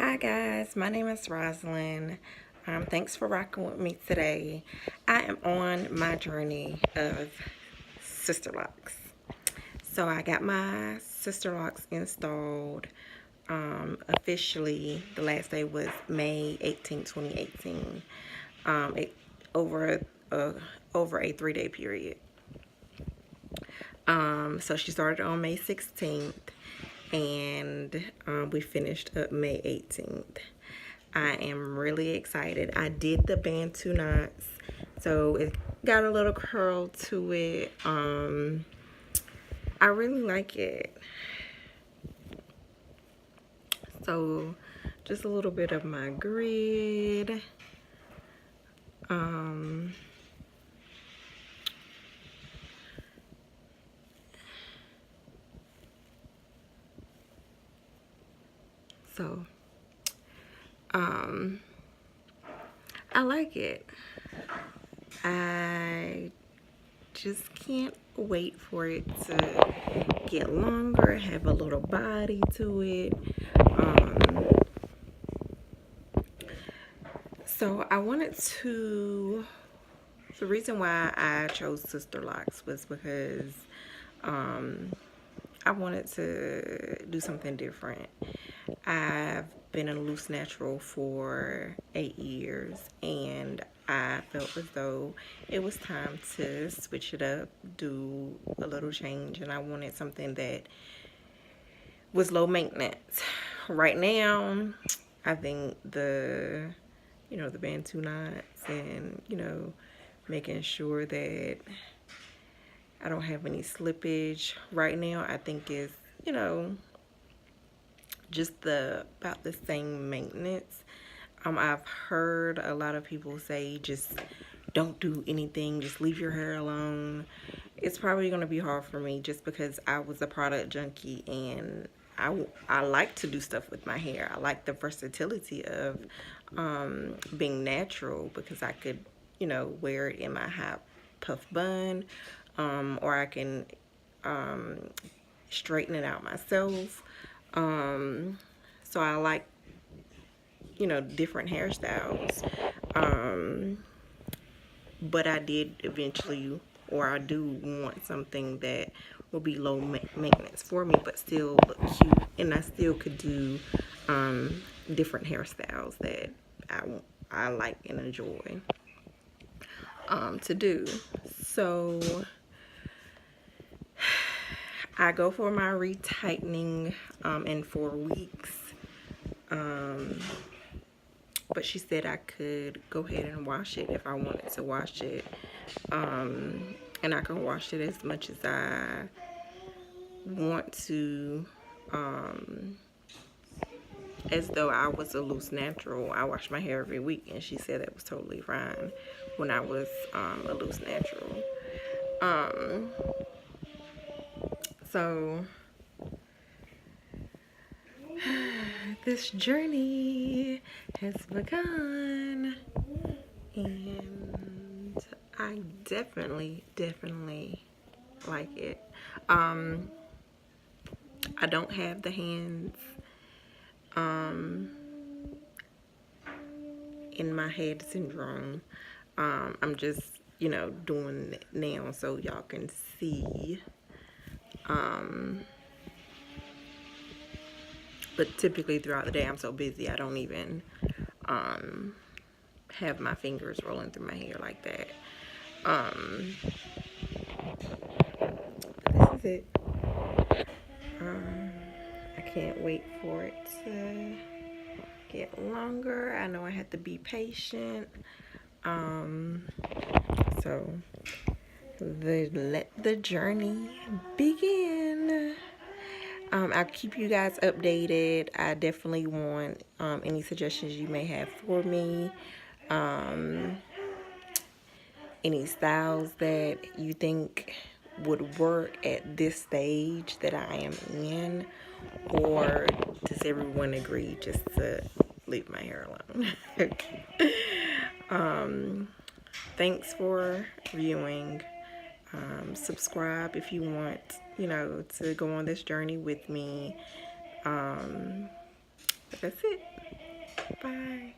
Hi guys, my name is Rosalind. Thanks for rocking with me today. I am on my journey of sister locks. So I got my sister locks installed officially. The last day was May 18, 2018. Over a 3-day period. So she started on May 16th and we finished up May 18th. I am really excited. I did the Bantu knots, so it got a little curl to it. I really like it. So just a little bit of my grid. So I like it. I just can't wait for it to get longer, have a little body to it. So I wanted to, the reason why I chose Sister Locks was because I wanted to do something different. I've been a loose natural for 8 years and I felt as though it was time to switch it up, do a little change, and I wanted something that was low maintenance. Right now, I think the Bantu knots and, making sure that I don't have any slippage right now, I think is, just about the same maintenance. I've heard a lot of people say just don't do anything, just leave your hair alone. It's probably going to be hard for me just because I was a product junkie and I like to do stuff with my hair. I like the versatility of being natural because I could, wear it in my high puff bun, or I can straighten it out myself. So I like, different hairstyles. But I did eventually, or I do want something that will be low maintenance for me, but still look cute. And I still could do different hairstyles that I like and enjoy to do. So I go for my retightening in 4 weeks. But she said I could go ahead and wash it if I wanted to wash it. And I can wash it as much as I want to, as though I was a loose natural. I wash my hair every week, and she said that was totally fine when I was a loose natural. So this journey has begun, and I definitely like it. I don't have the hands in my head syndrome. I'm just, doing it now so y'all can see. But typically throughout the day I'm so busy I don't even have my fingers rolling through my hair like that. This is it. I can't wait for it to get longer. I know I have to be patient. So let the journey begin. I'll keep you guys updated. I definitely want any suggestions you may have for me. Any styles that you think would work at this stage that I am in, or does everyone agree just to leave my hair alone? Thanks for viewing. Subscribe if you want, to go on this journey with me. That's it. Bye.